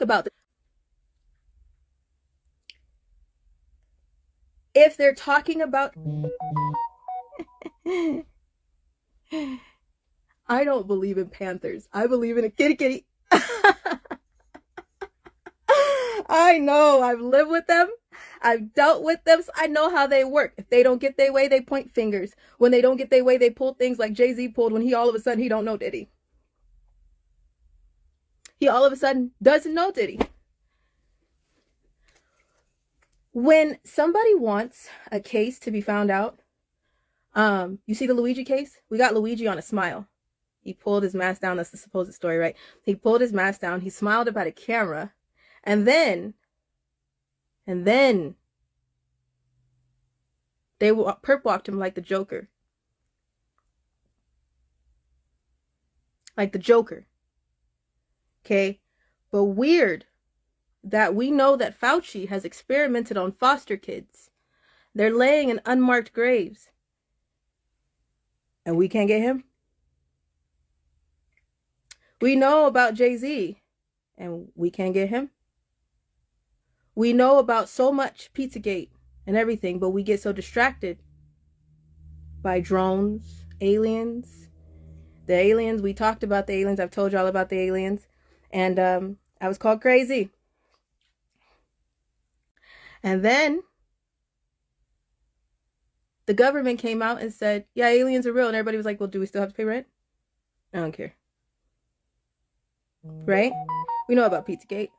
about this. If they're talking about... I don't believe in panthers. I believe in a kitty kitty. I know. I've lived with them. I've dealt with them. So I know how they work. If they don't get their way, they point fingers. When they don't get their way, they pull things like Jay-Z pulled when he all of a sudden he don't know, did he? He all of a sudden doesn't know, did he? When somebody wants a case to be found out, you see the Luigi case? We got Luigi on a smile. He pulled his mask down. That's the supposed story, right? He pulled his mask down. He smiled up at a camera. And then they perp walked him like the Joker. Like the Joker. Okay? But weird that we know that Fauci has experimented on foster kids. They're laying in unmarked graves. And we can't get him? We know about Jay-Z, and we can't get him. We know about so much Pizzagate and everything, but we get so distracted by drones, aliens. The aliens, we talked about the aliens. I've told y'all about the aliens. And I was called crazy. And then the government came out and said, yeah, aliens are real. And everybody was like, well, do we still have to pay rent? I don't care. Right? We know about Pizzagate.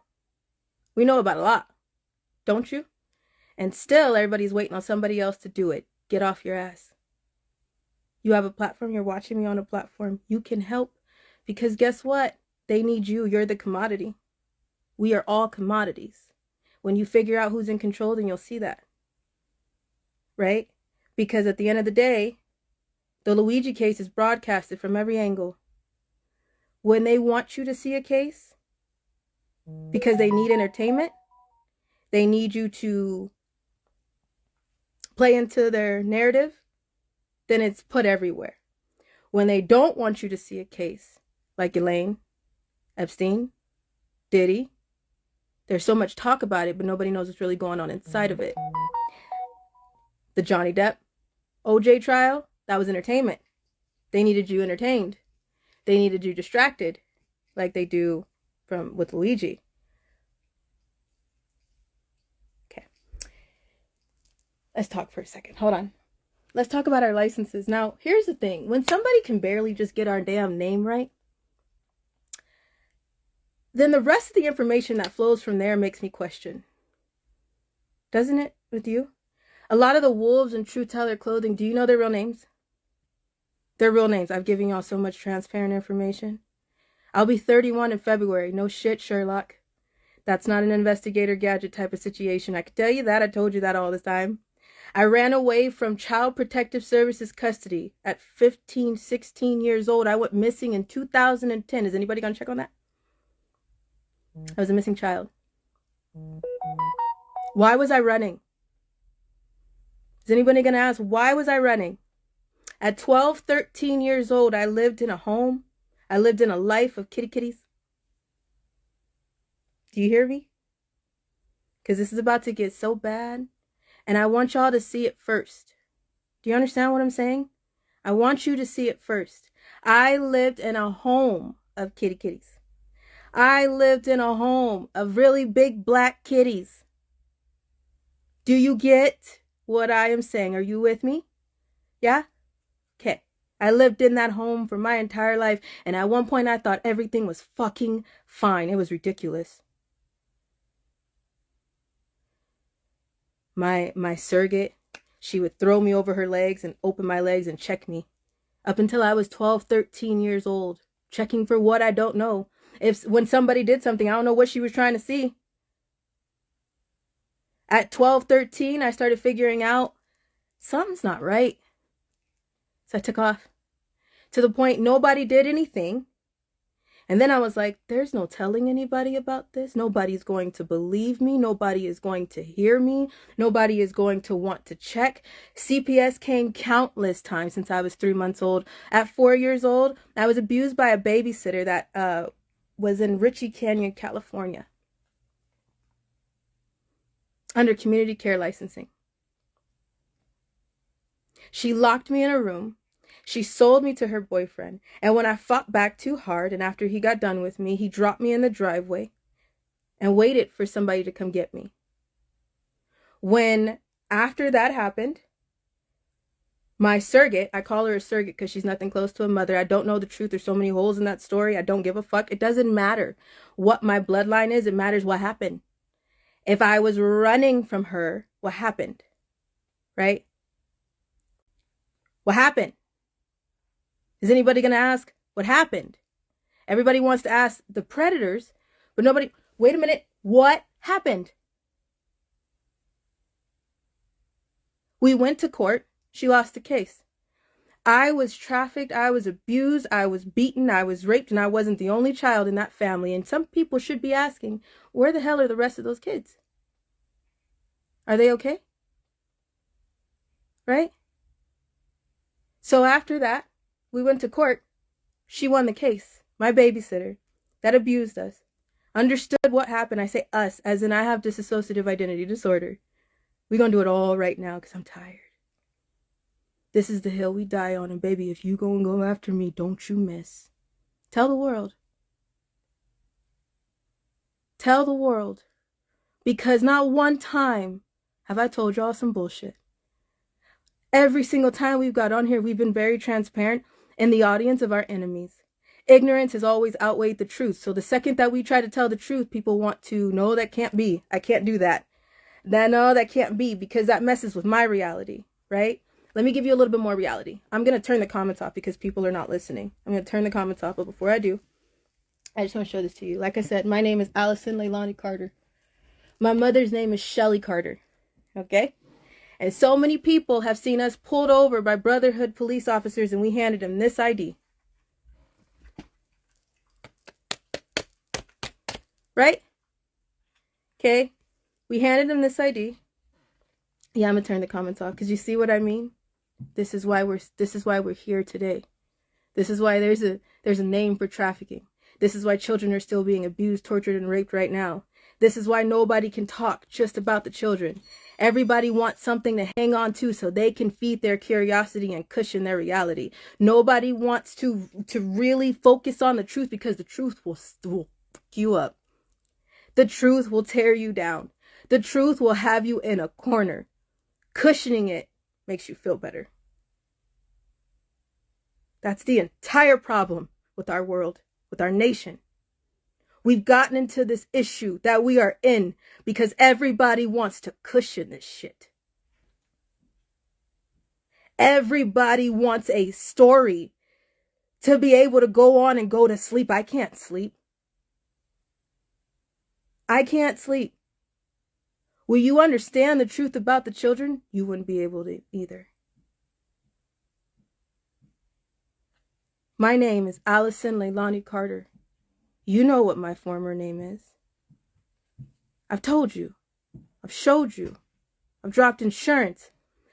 We know about a lot. Don't you? And still, everybody's waiting on somebody else to do it. Get off your ass. You have a platform. You're watching me on a platform. You can help. Because guess what? They need you. You're the commodity. We are all commodities. When you figure out who's in control, then you'll see that. Right? Because at the end of the day, the Luigi case is broadcasted from every angle. When they want you to see a case, because they need entertainment, they need you to play into their narrative, then it's put everywhere. When they don't want you to see a case, like Elaine, Epstein, Diddy, there's so much talk about it, but nobody knows what's really going on inside of it. The Johnny Depp, OJ trial, that was entertainment. They needed you entertained. They needed you distracted, like they do with Luigi. Okay. Let's talk for a second. Hold on. Let's talk about our licenses. Now, here's the thing. When somebody can barely just get our damn name right, then the rest of the information that flows from there makes me question. Doesn't it with you? A lot of the wolves in True Teller clothing, do you know their real names? Their real names. I've given y'all so much transparent information. I'll be 31 in February. No shit, Sherlock. That's not an investigator gadget type of situation. I can tell you that. I told you that all the time. I ran away from Child Protective Services custody at 15, 16 years old. I went missing in 2010. Is anybody going to check on that? I was a missing child. Why was I running? Is anybody going to ask, why was I running? At 12, 13 years old, I lived in a home. I lived in a life of kitty kitties. Do you hear me? Because this is about to get so bad. And I want y'all to see it first. Do you understand what I'm saying? I want you to see it first. I lived in a home of kitty kitties. I lived in a home of really big black kitties. Do you get what I am saying? Are you with me? Yeah? Okay. I lived in that home for my entire life. And at one point I thought everything was fucking fine. It was ridiculous. My surrogate, she would throw me over her legs and open my legs and check me. Up until I was 12, 13 years old. Checking for what I don't know. When somebody did something, I don't know what she was trying to see. At 12, 13, I started figuring out something's not right. So I took off. To the point nobody did anything. And then I was like, there's no telling anybody about this. Nobody's going to believe me. Nobody is going to hear me. Nobody is going to want to check. CPS came countless times since I was 3 months old. At 4 years old, I was abused by a babysitter that was in Ritchie Canyon, California. under community care licensing. She locked me in a room. She sold me to her boyfriend. And when I fought back too hard, and after he got done with me, he dropped me in the driveway and waited for somebody to come get me. When after that happened, my surrogate, I call her a surrogate because she's nothing close to a mother. I don't know the truth. There's so many holes in that story. I don't give a fuck. It doesn't matter what my bloodline is. It matters what happened. If I was running from her, what happened? Right? What happened? Is anybody going to ask what happened? Everybody wants to ask the predators, but nobody, wait a minute, what happened? We went to court. She lost the case. I was trafficked, I was abused, I was beaten, I was raped, and I wasn't the only child in that family. And some people should be asking, where the hell are the rest of those kids? Are they okay? Right? So after that, we went to court. She won the case. My babysitter that abused us understood what happened. I say us, as in I have dissociative identity disorder. We're going to do it all right now because I'm tired. This is the hill we die on, and baby, if you go after me, don't you miss. Tell the world. Tell the world. Because not one time have I told y'all some bullshit. Every single time we've got on here, we've been very transparent in the audience of our enemies. Ignorance has always outweighed the truth. So the second that we try to tell the truth, people want to, no, that can't be. I can't do that. No, that can't be, because that messes with my reality, right? Let me give you a little bit more reality. I'm going to turn the comments off because people are not listening. I'm going to turn the comments off, but before I do, I just want to show this to you. Like I said, my name is Allison Leilani Carter. My mother's name is Shelly Carter, okay? And so many people have seen us pulled over by Brotherhood police officers, and we handed them this ID. Right? Okay? We handed them this ID. Yeah, I'm going to turn the comments off because you see what I mean? This is why we're here today. This is why there's a name for trafficking. This is why children are still being abused, tortured, and raped right now. This is why nobody can talk just about the children. Everybody wants something to hang on to so they can feed their curiosity and cushion their reality. Nobody wants to really focus on the truth because the truth will fuck you up. The truth will tear you down. The truth will have you in a corner. Cushioning it makes you feel better. That's the entire problem with our world, with our nation. We've gotten into this issue that we are in because everybody wants to cushion this shit. Everybody wants a story to be able to go on and go to sleep. I can't sleep. I can't sleep. Will you understand the truth about the children? You wouldn't be able to either. My name is Allison Leilani Carter. You know what my former name is. I've told you. I've showed you. I've dropped insurance.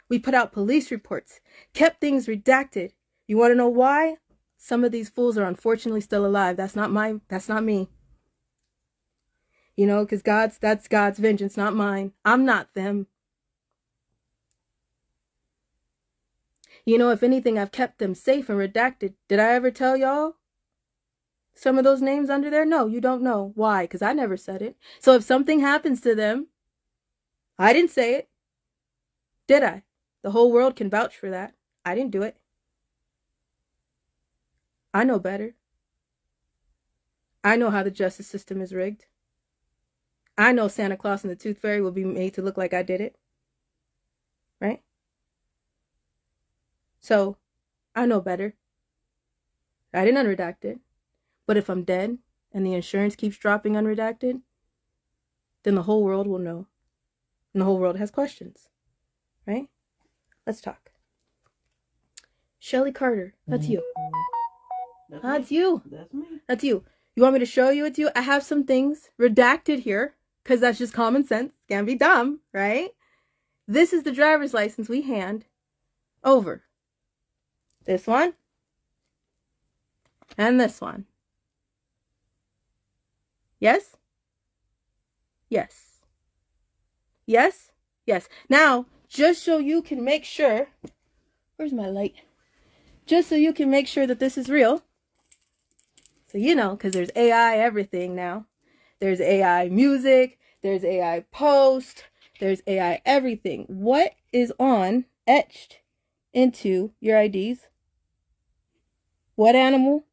We put out police reports. Kept things redacted. You want to know why? Some of these fools are unfortunately still alive. That's not me. You know, because that's God's vengeance, not mine. I'm not them. You know, if anything, I've kept them safe and redacted. Did I ever tell y'all some of those names under there? No, you don't know. Why? Because I never said it. So if something happens to them, I didn't say it. Did I? The whole world can vouch for that. I didn't do it. I know better. I know how the justice system is rigged. I know Santa Claus and the Tooth Fairy will be made to look like I did it. Right? So, I know better. I didn't unredact it. But if I'm dead and the insurance keeps dropping unredacted, then the whole world will know. And the whole world has questions. Right? Let's talk. Shelly Carter, that's you. That's you. That's me. That's you. You want me to show you it's you? I have some things redacted here because that's just common sense. Can't be dumb, right? This is the driver's license we hand over. This one. And this one. Yes? Yes. Yes? Yes. Now, just so you can make sure, where's my light? Just so you can make sure that this is real. So you know, because there's AI everything now. There's AI music, there's AI post, there's AI everything. What is on, etched into your IDs? What animal?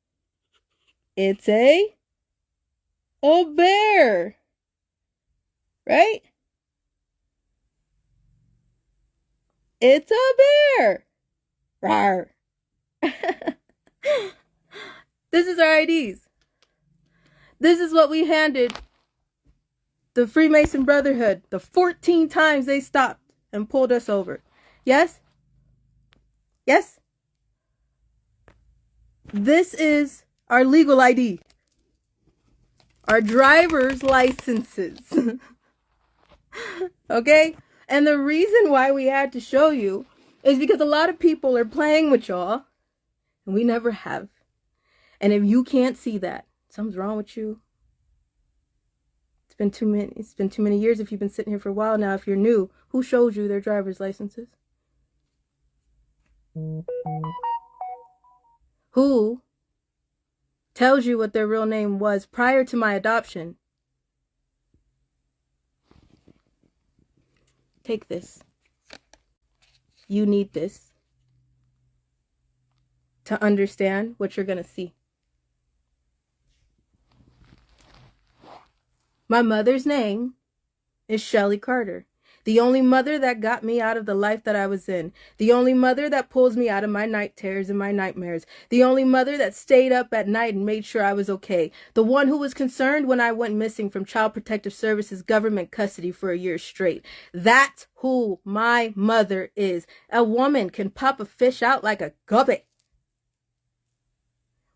It's a bear. Right? It's a bear. Rawr. This is our IDs. This is what we handed the Freemason Brotherhood the 14 times they stopped and pulled us over. Yes? Yes? This is our legal ID. Our driver's licenses. Okay? And the reason why we had to show you is because a lot of people are playing with y'all, and we never have. And if you can't see that, something's wrong with you. It's been too many years if you've been sitting here for a while now. If you're new, who showed you their driver's licenses? Who tells you what their real name was prior to my adoption? Take this. You need this to understand what you're going to see. My mother's name is Shelly Carter. The only mother that got me out of the life that I was in. The only mother that pulls me out of my night terrors and my nightmares. The only mother that stayed up at night and made sure I was okay. The one who was concerned when I went missing from Child Protective Services government custody for a year straight. That's who my mother is. A woman can pop a fish out like a guppy.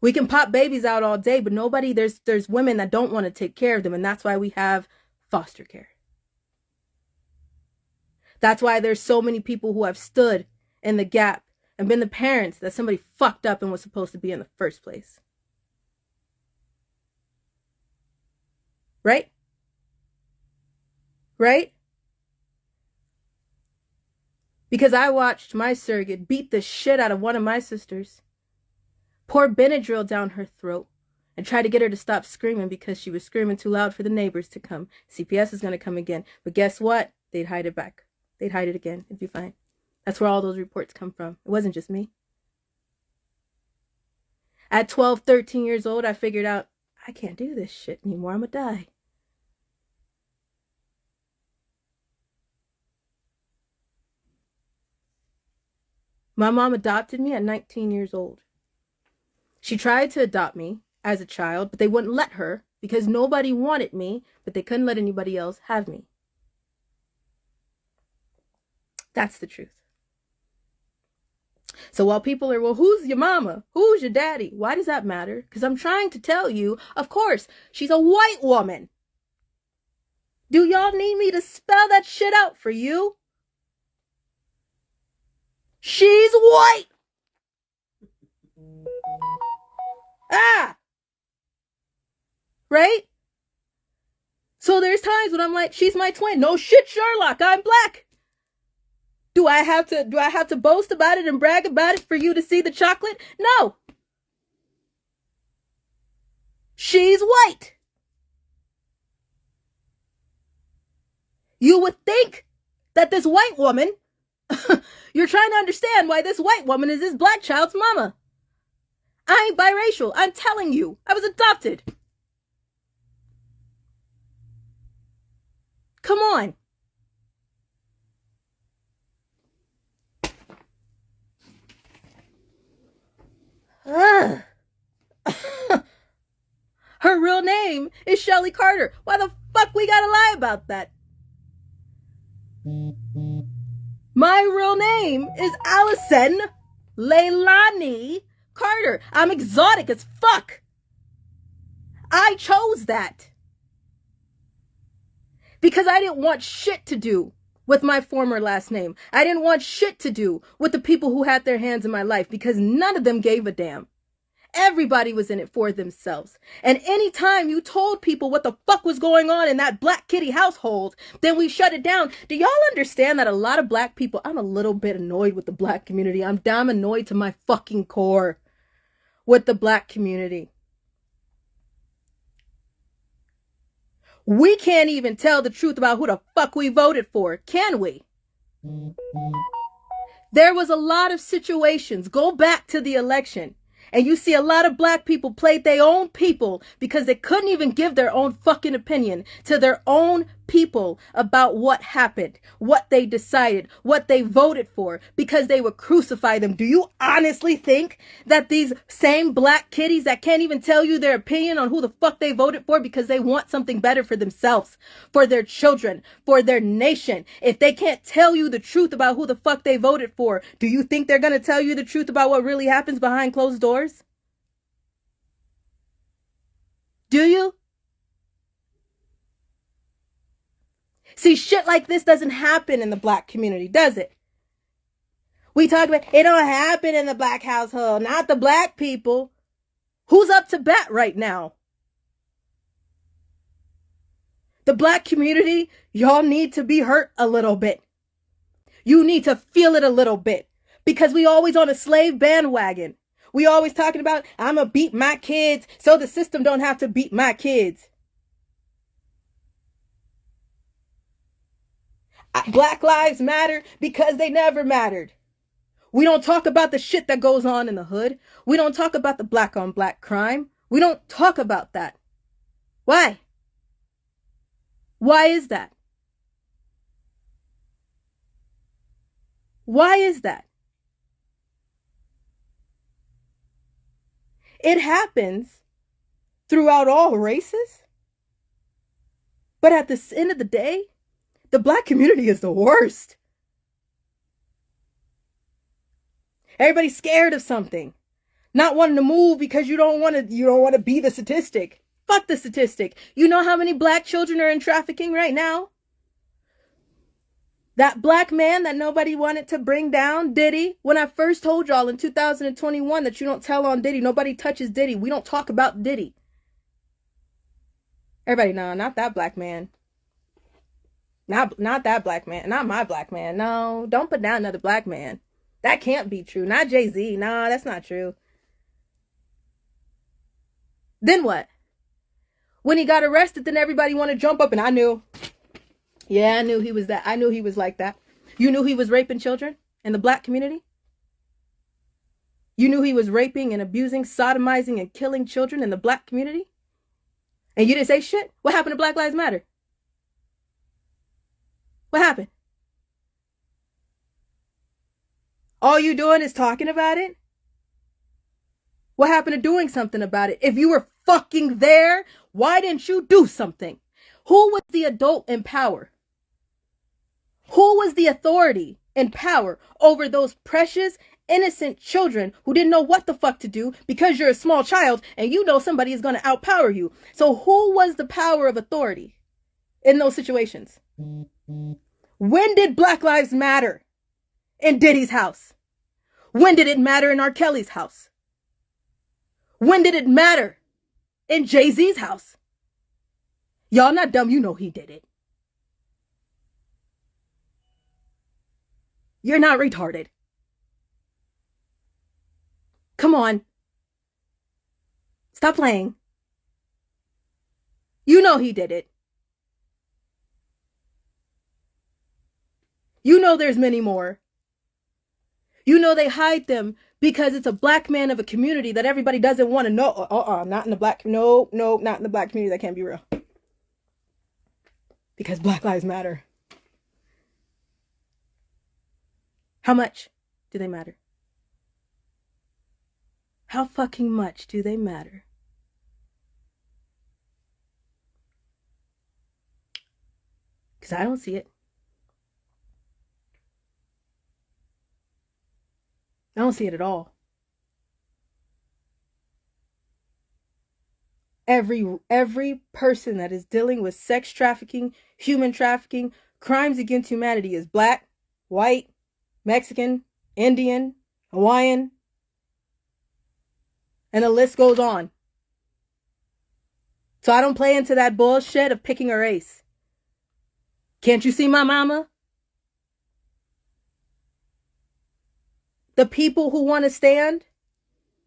We can pop babies out all day, but there's women that don't want to take care of them, and that's why we have foster care. That's why there's so many people who have stood in the gap and been the parents that somebody fucked up and was supposed to be in the first place. Right? Right? Because I watched my surrogate beat the shit out of one of my sisters, pour Benadryl down her throat, and try to get her to stop screaming because she was screaming too loud for the neighbors to come. CPS is going to come again. But guess what? They'd hide it back. They'd hide it again. It'd be fine. That's where all those reports come from. It wasn't just me. At 12, 13 years old, I figured out, I can't do this shit anymore. I'm gonna die. My mom adopted me at 19 years old. She tried to adopt me as a child, but they wouldn't let her because nobody wanted me, but they couldn't let anybody else have me. That's the truth. So while people are, well, who's your mama? Who's your daddy? Why does that matter? Because I'm trying to tell you, of course, she's a white woman. Do y'all need me to spell that shit out for you? She's white. Ah. Right? So there's times when I'm like, she's my twin. No shit, Sherlock, I'm black. Do I have to boast about it and brag about it for you to see the chocolate? No. She's white. You would think that this white woman, you're trying to understand why this white woman is this black child's mama. I ain't biracial. I'm telling you, I was adopted. Come on. Her real name is Shelly Carter. Why the fuck we gotta lie about that? My real name is Allison Leilani Carter. I'm exotic as fuck. I chose that because I didn't want shit to do with my former last name. I didn't want shit to do with the people who had their hands in my life because none of them gave a damn. Everybody was in it for themselves. And anytime you told people what the fuck was going on in that black kitty household, then we shut it down. Do y'all understand that a lot of black people, I'm a little bit annoyed with the black community. I'm damn annoyed to my fucking core with the black community. We can't even tell the truth about who the fuck we voted for, can we? There was a lot of situations. Go back to the election. And you see a lot of black people played their own people because they couldn't even give their own fucking opinion to their own people about what happened, what they decided, what they voted for, because they would crucify them. Do you honestly think that these same black kitties that can't even tell you their opinion on who the fuck they voted for because they want something better for themselves, for their children, for their nation, if they can't tell you the truth about who the fuck they voted for, do you think they're going to tell you the truth about what really happens behind closed doors? Do you? See, shit like this doesn't happen in the black community, does it? We talk about, it don't happen in the black household, not the black people. Who's up to bat right now? The black community, y'all need to be hurt a little bit. You need to feel it a little bit. Because we always on a slave bandwagon. We always talking about, I'm going to beat my kids so the system don't have to beat my kids. Black lives matter because they never mattered. We don't talk about the shit that goes on in the hood. We don't talk about the black on black crime. We don't talk about that. Why? Why is that? Why is that? It happens throughout all races. But at the end of the day, the black community is the worst. Everybody's scared of something. Not wanting to move because you don't want to be the statistic. Fuck the statistic. You know how many black children are in trafficking right now? That black man that nobody wanted to bring down, Diddy, when I first told y'all in 2021 that you don't tell on Diddy, nobody touches Diddy. We don't talk about Diddy. Everybody, no, not that black man. Not that black man. Not my black man. No, don't put down another black man. That can't be true. Not Jay-Z. No, that's not true. Then what? When he got arrested, then everybody wanted to jump up, and I knew. Yeah, I knew he was that. I knew he was like that. You knew he was raping children in the black community? You knew he was raping and abusing, sodomizing, and killing children in the black community? And you didn't say shit? What happened to Black Lives Matter? What happened? All you doing is talking about it? What happened to doing something about it? If you were fucking there, why didn't you do something? Who was the adult in power? Who was the authority in power over those precious, innocent children who didn't know what the fuck to do because you're a small child and you know somebody is going to outpower you? So who was the power of authority in those situations? When did Black Lives matter in Diddy's house? When did it matter in R. Kelly's house? When did it matter in Jay-Z's house? Y'all not dumb, you know he did it. You're not retarded. Come on. Stop playing. You know he did it. You know there's many more. You know they hide them because it's a black man of a community that everybody doesn't want to know. Not in the black, no, not in the black community. That can't be real. Because Black Lives Matter. How much do they matter? How fucking much do they matter? Because I don't see it. I don't see it at all. Every person that is dealing with sex trafficking, human trafficking, crimes against humanity is black, white, Mexican, Indian, Hawaiian. And the list goes on. So I don't play into that bullshit of picking a race. Can't you see my mama? The people who want to stand,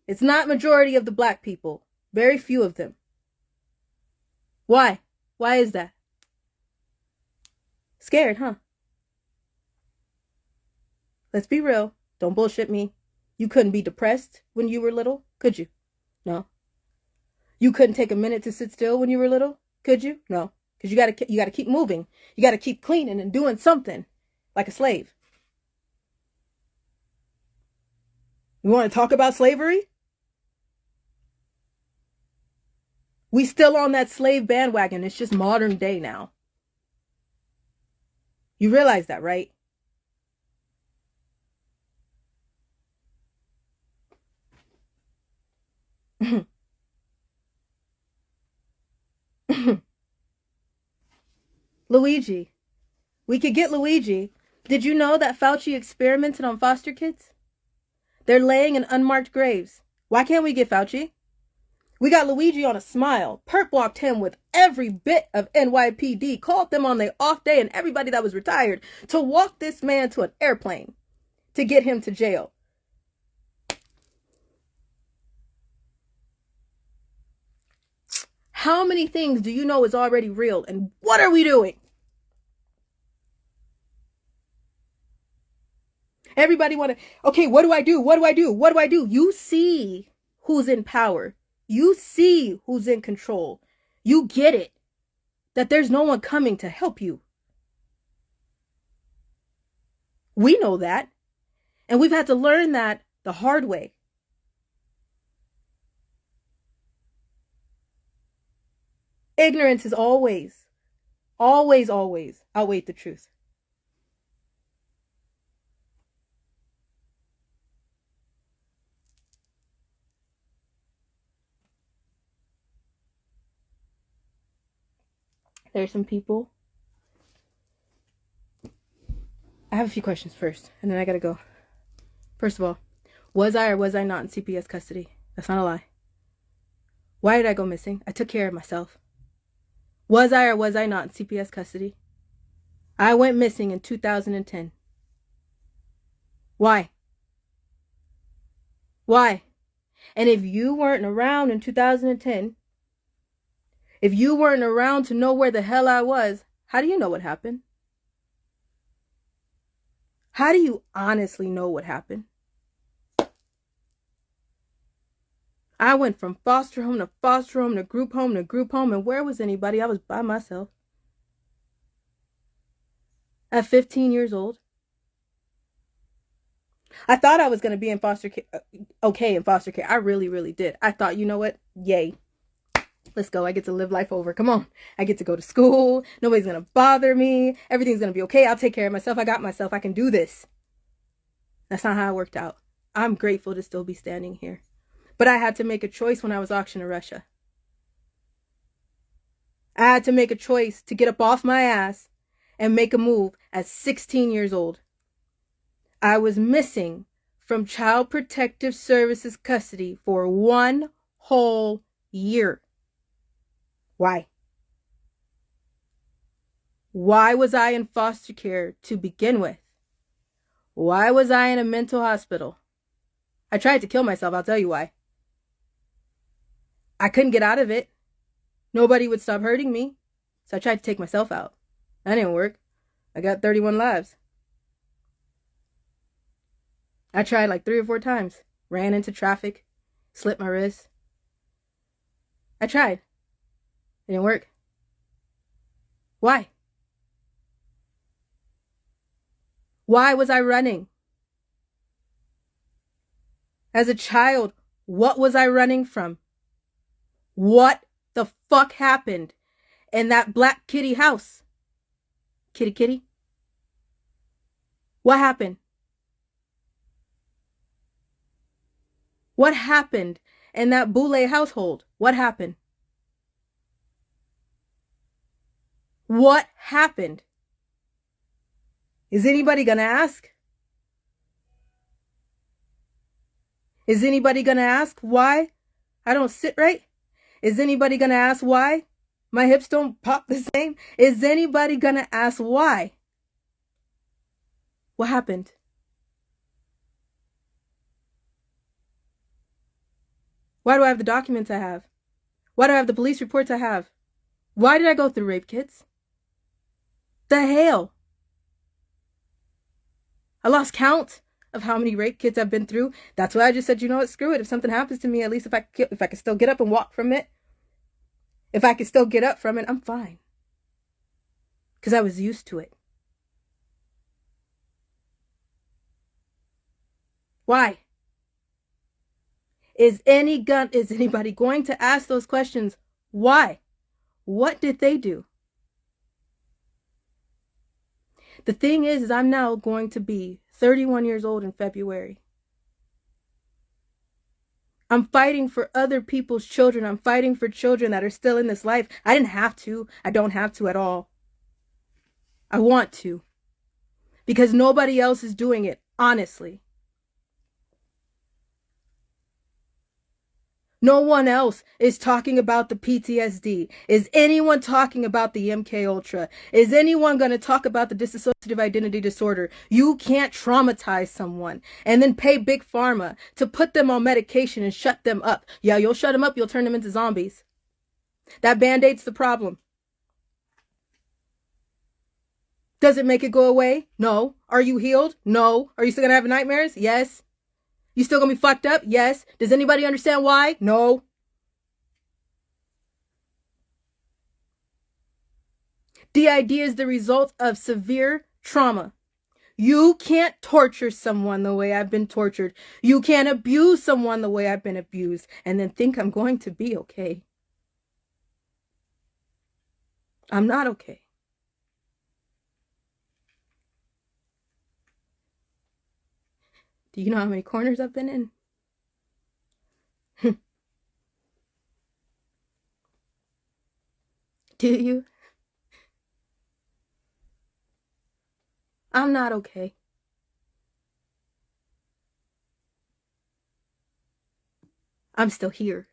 it's not majority of the black people. Very few of them. Why? Why is that? Scared, huh? Let's be real. Don't bullshit me. You couldn't be depressed when you were little, could you? No. You couldn't take a minute to sit still when you were little, could you? No. Because you gotta keep moving. You gotta keep cleaning and doing something like a slave. You want to talk about slavery? We still on that slave bandwagon. It's just modern day now. You realize that, right? Luigi. We could get Luigi. Did you know that Fauci experimented on foster kids? They're laying in unmarked graves. Why can't we get Fauci? We got Luigi on a smile. Perp walked him with every bit of NYPD, called them on their off day and everybody that was retired to walk this man to an airplane to get him to jail. How many things do you know is already real, and what are we doing? Everybody want to, okay, what do I do? What do I do? What do I do? You see who's in power. You see who's in control. You get it. That there's no one coming to help you. We know that. And we've had to learn that the hard way. Ignorance is always outweighed the truth. There's some people. I have a few questions first, and then I gotta go. First of all, was I or was I not in CPS custody? That's not a lie. Why did I go missing? I took care of myself. Was I or was I not in CPS custody? I went missing in 2010. Why? Why? And if you weren't around in 2010, if you weren't around to know where the hell I was, how do you know what happened? How do you honestly know what happened? I went from foster home to foster home to group home to group home, and where was anybody? I was by myself. At 15 years old. I thought I was going to be in foster care, okay, in foster care. I really, really did. I thought, you know what? Yay. Let's go. I get to live life over. Come on. I get to go to school. Nobody's going to bother me. Everything's going to be okay. I'll take care of myself. I got myself. I can do this. That's not how it worked out. I'm grateful to still be standing here. But I had to make a choice when I was auctioned to Russia. I had to make a choice to get up off my ass and make a move at 16 years old. I was missing from Child Protective Services custody for 1 whole year. Why? Why was I in foster care to begin with? Why was I in a mental hospital? I tried to kill myself, I'll tell you why. I couldn't get out of it. Nobody would stop hurting me. So I tried to take myself out. That didn't work. I got 31 lives. I tried like 3 or 4 times. Ran into traffic. Slipped my wrist. I tried. It didn't work. Why? Why was I running? As a child, what was I running from? What the fuck happened in that black kitty house? Kitty kitty? What happened? What happened in that Boule household? What happened? What happened? Is anybody gonna ask? Is anybody gonna ask why I don't sit right? Is anybody going to ask why? My hips don't pop the same? Is anybody going to ask why? What happened? Why do I have the documents I have? Why do I have the police reports I have? Why did I go through rape kits? The hell? I lost count of how many rape kits I've been through. That's why I just said, you know what, screw it. If something happens to me, at least if I can still get up and walk from it, if I can still get up from it, I'm fine. Because I was used to it. Why? Is anybody going to ask those questions? Why? What did they do? The thing is I'm now going to be 31 years old in February. I'm fighting for other people's children. I'm fighting for children that are still in this life. I didn't have to. I don't have to at all. I want to. Because nobody else is doing it, honestly. No one else is talking about the PTSD. Is anyone talking about the MK Ultra? Is anyone going to talk about the dissociative identity disorder? You can't traumatize someone and then pay big pharma to put them on medication and shut them up. Yeah, you'll shut them up. You'll turn them into zombies. That band-aid's the problem. Does it make it go away? No. Are you healed? No. Are you still going to have nightmares? Yes. You still gonna be fucked up? Yes. Does anybody understand why? No. DID is the result of severe trauma. You can't torture someone the way I've been tortured. You can't abuse someone the way I've been abused and then think I'm going to be okay. I'm not okay. Do you know how many corners I've been in? Do you? I'm not okay. I'm still here.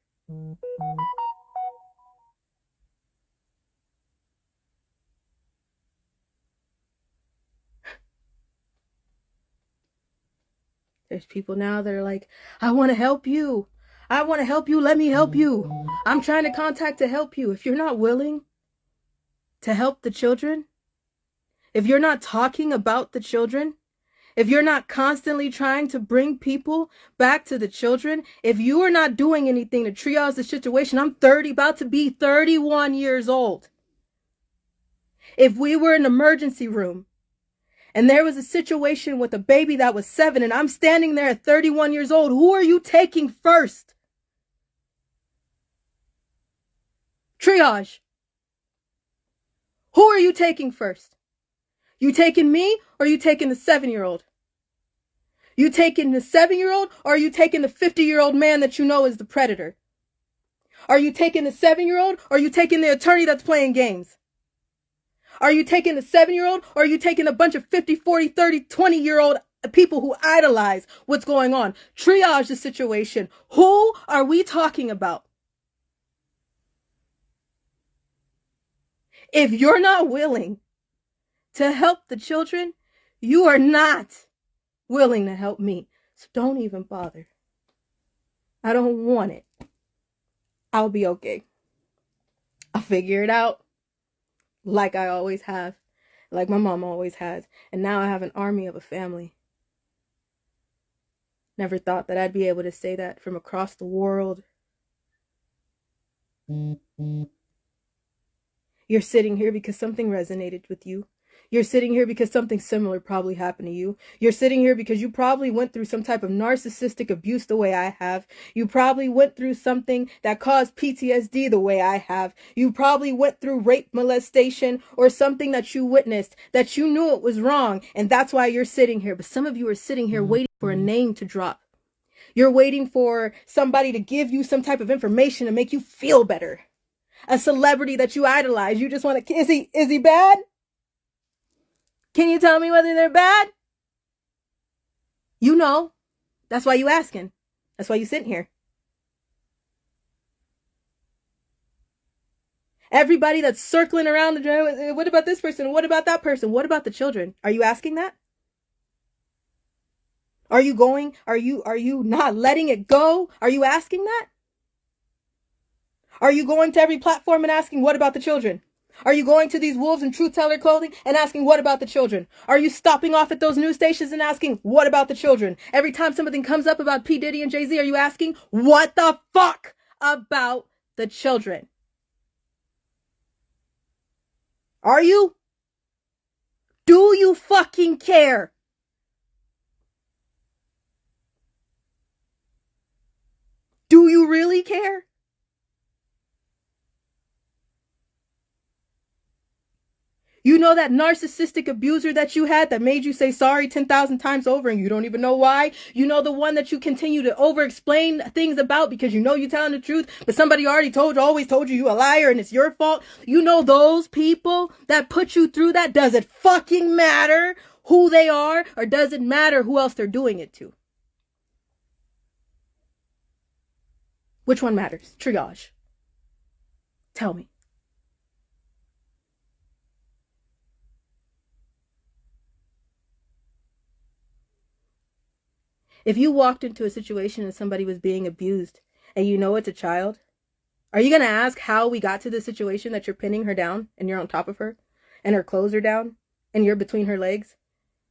There's people now that are like, I want to help you. I want to help you. Let me help you. I'm trying to contact to help you. If you're not willing to help the children, if you're not talking about the children, if you're not constantly trying to bring people back to the children, if you are not doing anything to triage the situation, I'm about to be 31 years old. If we were in an emergency room and there was a situation with a baby that was 7 and I'm standing there at 31 years old, who are you taking first? Triage. Who are you taking first? You taking me or are you taking the 7-year-old? You taking the 7-year-old or are you taking the 50-year-old man that you know is the predator? Are you taking the 7-year-old or are you taking the attorney that's playing games? Are you taking the 7-year-old or are you taking a bunch of 50, 40, 30, 20-year-old people who idolize what's going on? Triage the situation. Who are we talking about? If you're not willing to help the children, you are not willing to help me. So don't even bother. I don't want it. I'll be okay. I'll figure it out like I always have, like my mom always has. And now I have an army of a family. Never thought that I'd be able to say that from across the world. You're sitting here because something resonated with you. You're sitting here because something similar probably happened to you. You're sitting here because you probably went through some type of narcissistic abuse the way I have. You probably went through something that caused PTSD the way I have. You probably went through rape, molestation, or something that you witnessed that you knew it was wrong. And that's why you're sitting here. But some of you are sitting here waiting for a name to drop. You're waiting for somebody to give you some type of information to make you feel better. A celebrity that you idolize. You just want to, is he bad? Can you tell me whether they're bad? You know. That's why you asking. That's why you sitting here. Everybody that's circling around the, what about this person? What about that person? What about the children? Are you asking that? Are you not letting it go? Are you asking that? Are you going to every platform and asking, what about the children? Are you going to these wolves in truth teller clothing and asking, what about the children? Are you stopping off at those news stations and asking, what about the children? Every time something comes up about P. Diddy and Jay-Z, are you asking, what the fuck about the children? Are you? Do you fucking care? Do you really care? You know that narcissistic abuser that you had that made you say sorry 10,000 times over and you don't even know why? You know the one that you continue to over-explain things about because you know you're telling the truth, but somebody already always told you a liar and it's your fault? You know those people that put you through that? Does it fucking matter who they are, or does it matter who else they're doing it to? Which one matters? Triage. Tell me. If you walked into a situation and somebody was being abused and you know it's a child, are you going to ask how we got to the situation that you're pinning her down and you're on top of her and her clothes are down and you're between her legs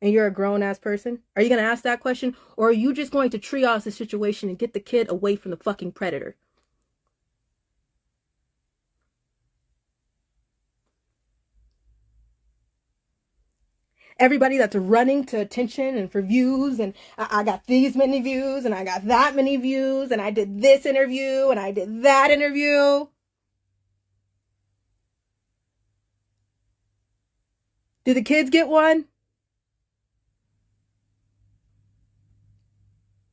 and you're a grown-ass person? Are you going to ask that question, or are you just going to triage the situation and get the kid away from the fucking predator? Everybody that's running to attention and for views, and I got these many views and I got that many views and I did this interview and I did that interview. Do the kids get one?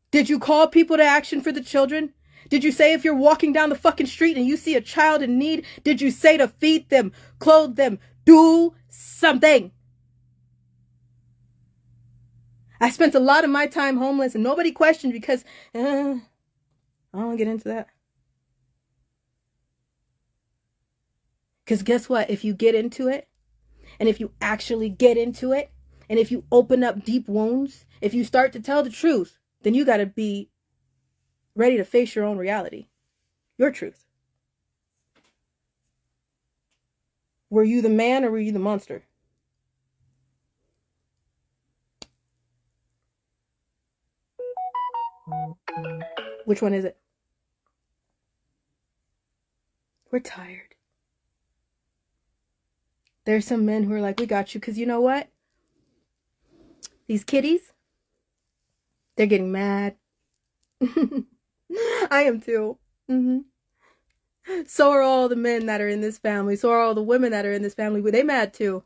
Did you call people to action for the children? Did you say if you're walking down the fucking street and you see a child in need, did you say to feed them, clothe them, do something? I spent a lot of my time homeless and nobody questioned because I don't want to get into that. Because guess what? If you get into it, and if you actually get into it, and if you open up deep wounds, if you start to tell the truth, then you got to be ready to face your own reality, your truth. Were you the man or were you the monster? Which one is it? We're tired. There's some men who are like, we got you, because you know what? These kitties, they're getting mad. I am too. So are all the men that are in this family. So are all the women that are in this family. They mad too.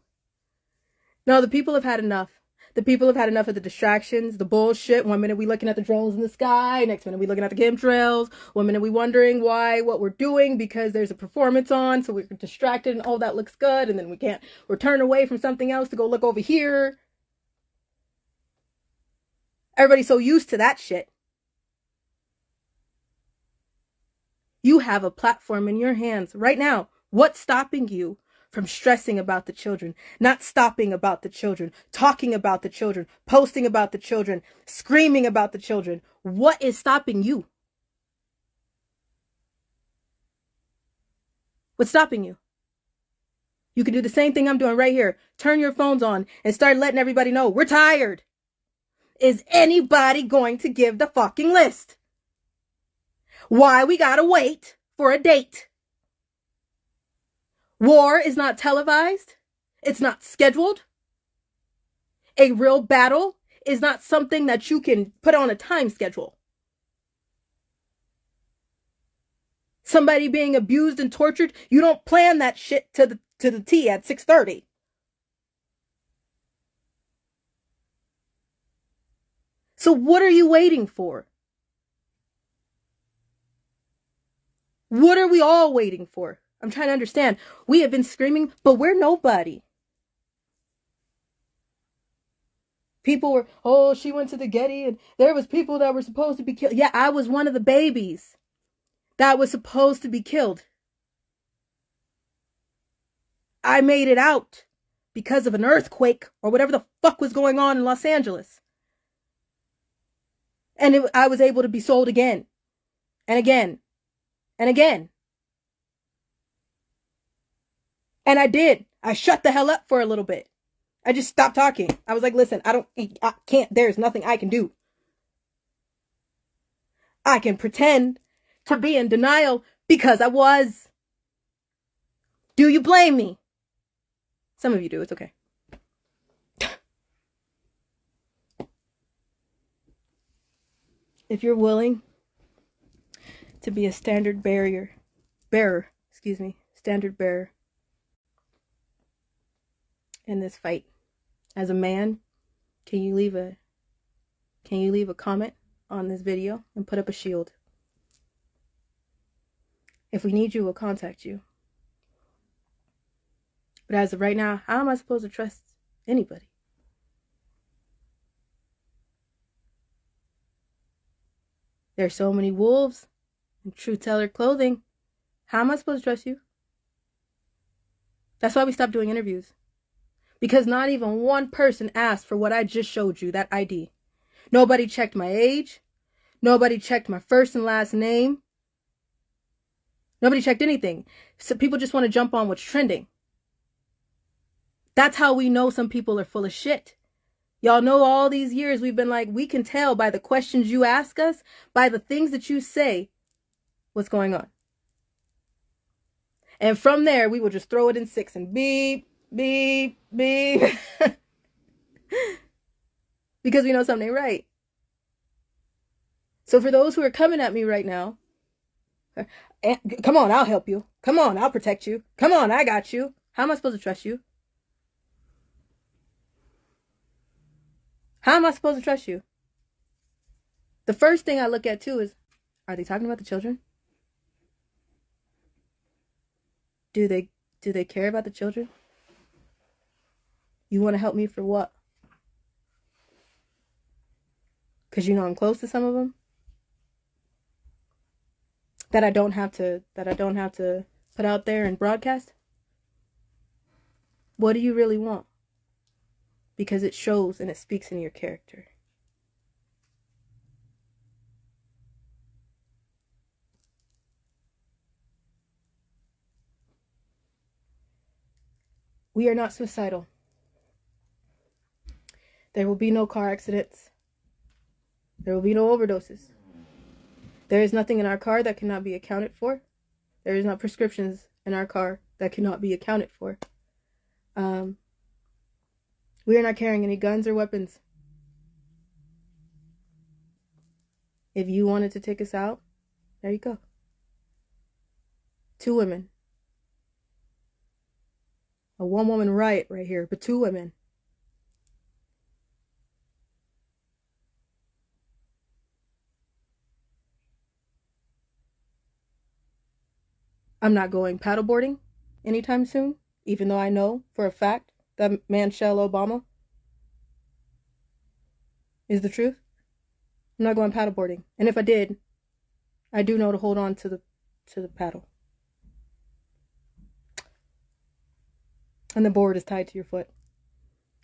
No, the people have had enough. The people have had enough of the distractions, the bullshit. One minute we looking at the drones in the sky. Next minute we looking at the chemtrails. One minute we wondering what we're doing because there's a performance on. So we're distracted and, oh, that looks good. And then we're turned away from something else to go look over here. Everybody's so used to that shit. You have a platform in your hands right now. What's stopping you from stressing about the children, not stopping about the children, talking about the children, posting about the children, screaming about the children? What is stopping you? What's stopping you? You can do the same thing I'm doing right here. Turn your phones on and start letting everybody know we're tired. Is anybody going to give the fucking list? Why we gotta wait for a date? War is not televised. It's not scheduled. A real battle is not something that you can put on a time schedule. Somebody being abused and tortured, you don't plan that shit to the T at 6:30. So what are you waiting for? What are we all waiting for? I'm trying to understand. We have been screaming, but we're nobody. People were, oh, she went to the Getty and there was people that were supposed to be killed. Yeah, I was one of the babies that was supposed to be killed. I made it out because of an earthquake or whatever the fuck was going on in Los Angeles. And I was able to be sold again and again and again. And I did. I shut the hell up for a little bit. I just stopped talking. I was like, listen, I can't, there's nothing I can do. I can pretend to be in denial because I was. Do you blame me? Some of you do. It's okay. If you're willing to be a standard bearer, in this fight, as a man, can you leave a comment on this video and put up a shield? If we need you, we'll contact you. But as of right now, how am I supposed to trust anybody? There's so many wolves in Truth Teller clothing. How am I supposed to trust you? That's why we stopped doing interviews. Because not even one person asked for what I just showed you, that ID. Nobody checked my age. Nobody checked my first and last name. Nobody checked anything. So people just want to jump on what's trending. That's how we know some people are full of shit. Y'all know all these years we've been like, we can tell by the questions you ask us, by the things that you say, what's going on. And from there, we will just throw it in 6 and beep, beep, beep. Because we know something ain't right. So for those who are coming at me right now, come on, I'll help you. Come on, I'll protect you. Come on, I got you. How am I supposed to trust you? How am I supposed to trust you? The first thing I look at too is, are they talking about the children? Do they care about the children? You want to help me for what? Because you know I'm close to some of them? That I don't have to put out there and broadcast? What do you really want? Because it shows and it speaks in your character. We are not suicidal. There will be no car accidents. There will be no overdoses. There is nothing in our car that cannot be accounted for. There is not prescriptions in our car that cannot be accounted for. We are not carrying any guns or weapons. If you wanted to take us out, there you go. 2 women. A 1-woman riot right here, but 2 women. I'm not going paddleboarding anytime soon, even though I know for a fact that Michelle Obama is the truth. I'm not going paddleboarding. And if I did, I do know to hold on to the paddle. And the board is tied to your foot.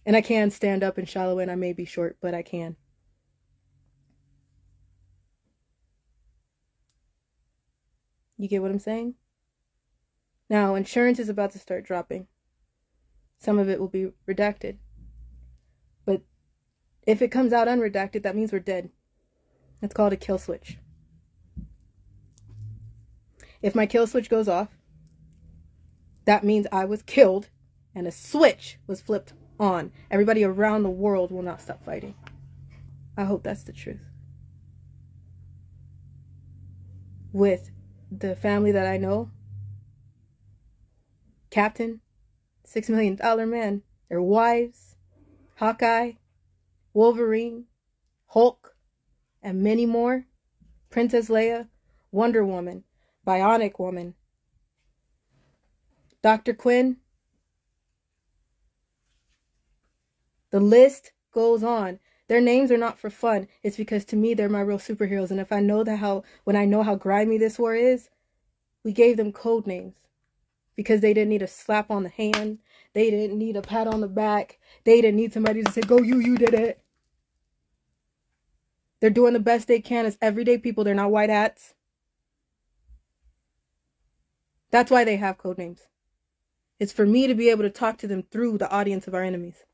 And I can stand up in shallow end. I may be short, but I can. You get what I'm saying? Now, insurance is about to start dropping. Some of it will be redacted. But if it comes out unredacted, that means we're dead. It's called a kill switch. If my kill switch goes off, that means I was killed and a switch was flipped on. Everybody around the world will not stop fighting. I hope that's the truth. With the family that I know, Captain, $6 million man, their wives, Hawkeye, Wolverine, Hulk, and many more, Princess Leia, Wonder Woman, Bionic Woman, Dr. Quinn. The list goes on. Their names are not for fun. It's because to me, they're my real superheroes. And if I know when I know how grimy this war is, we gave them code names. because they didn't need a slap on the hand. They didn't need a pat on the back. They didn't need somebody to say, go, you did it. They're doing the best they can as everyday people. They're not white hats. That's why they have code names. It's for me to be able to talk to them through the audience of our enemies.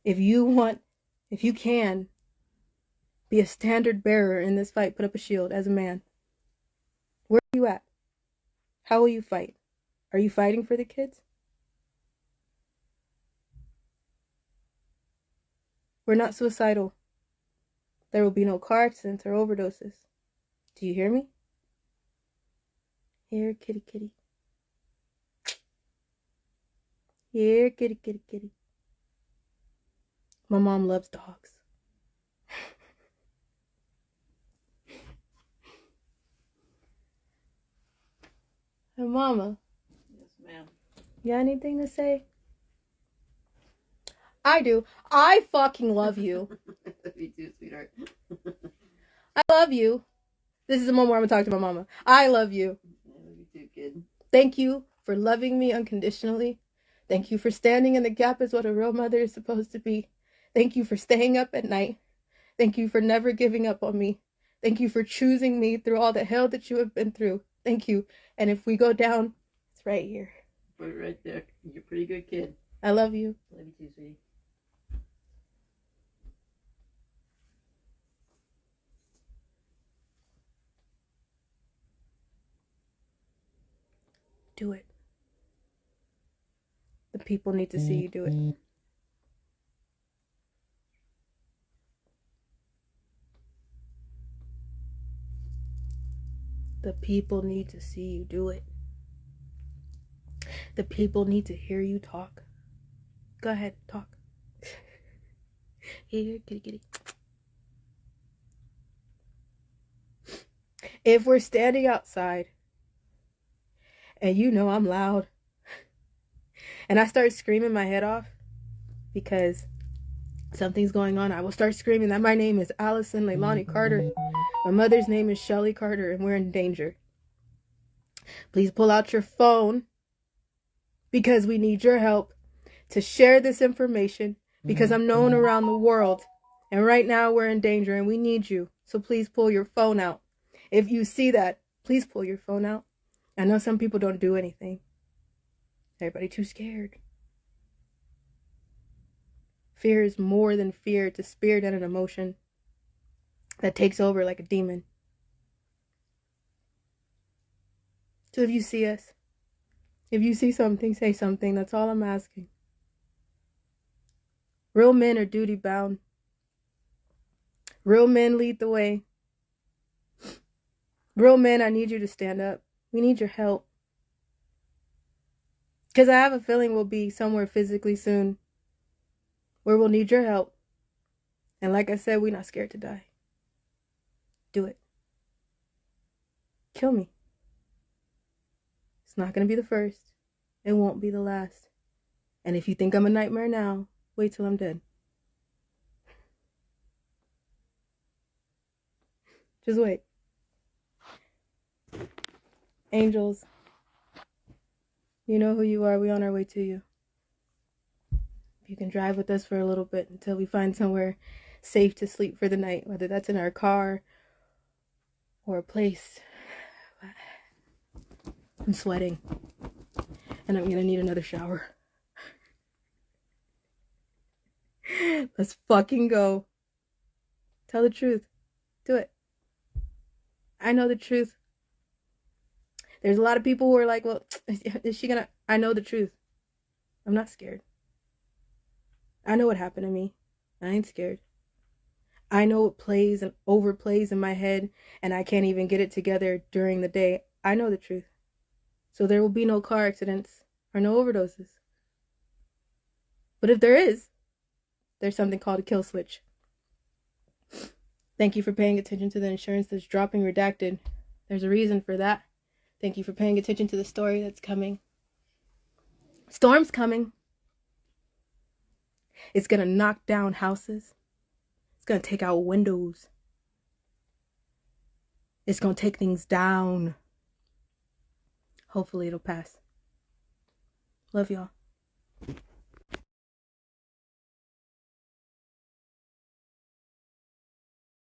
If you can, be a standard bearer in this fight, put up a shield as a man. Where are you at? How will you fight? Are you fighting for the kids? We're not suicidal. There will be no car accidents or overdoses. Do you hear me? Here, kitty, kitty. Here, kitty, kitty, kitty. My mom loves dogs. Hey, Mama. Yes, ma'am. You got anything to say? I do. I fucking love you. Me too, sweetheart. I love you. This is the moment where I'm going to talk to my mama. I love you. I love you too, kid. Thank you for loving me unconditionally. Thank you for standing in the gap as what a real mother is supposed to be. Thank you for staying up at night. Thank you for never giving up on me. Thank you for choosing me through all the hell that you have been through. Thank you. And if we go down, it's right here. Put it right there. You're a pretty good kid. I love you. Love you too, sweetie. Do it. The people need to see you do it. The people need to see you do it. The people need to hear you talk. Go ahead, talk. Here, kitty, kitty. If we're standing outside and you know I'm loud and I start screaming my head off because something's going on, I will start screaming that my name is Allison Leilani Carter. My mother's name is Shelly Carter and we're in danger. Please pull out your phone because we need your help to share this information because I'm known around the world and right now we're in danger and we need you. So please pull your phone out. If you see that, please pull your phone out. I know some people don't do anything. Everybody too scared. Fear is more than fear. It's a spirit and an emotion that takes over like a demon. So if you see us, if you see something, say something. That's all I'm asking. Real men are duty bound. Real men lead the way. Real men, I need you to stand up. We need your help. Because I have a feeling we'll be somewhere physically soon where we'll need your help. And like I said, we're not scared to die. Do it. Kill me. It's not going to be the first. It won't be the last. And if you think I'm a nightmare now, wait till I'm dead. Just wait. Angels, you know who you are. We're on our way to you. You can drive with us for a little bit until we find somewhere safe to sleep for the night, whether that's in our car or a place. I'm sweating and I'm going to need another shower. Let's fucking go. Tell the truth. Do it. I know the truth. There's a lot of people who are like, well, is she gonna... I know the truth. I'm not scared. I know what happened to me. I ain't scared. I know what plays and overplays in my head, and I can't even get it together during the day. I know the truth. So there will be no car accidents or no overdoses. But if there is, there's something called a kill switch. Thank you for paying attention to the insurance that's dropping redacted. There's a reason for that. Thank you for paying attention to the story that's coming. Storm's coming. It's going to knock down houses. It's going to take out windows. It's going to take things down. Hopefully it'll pass. Love y'all.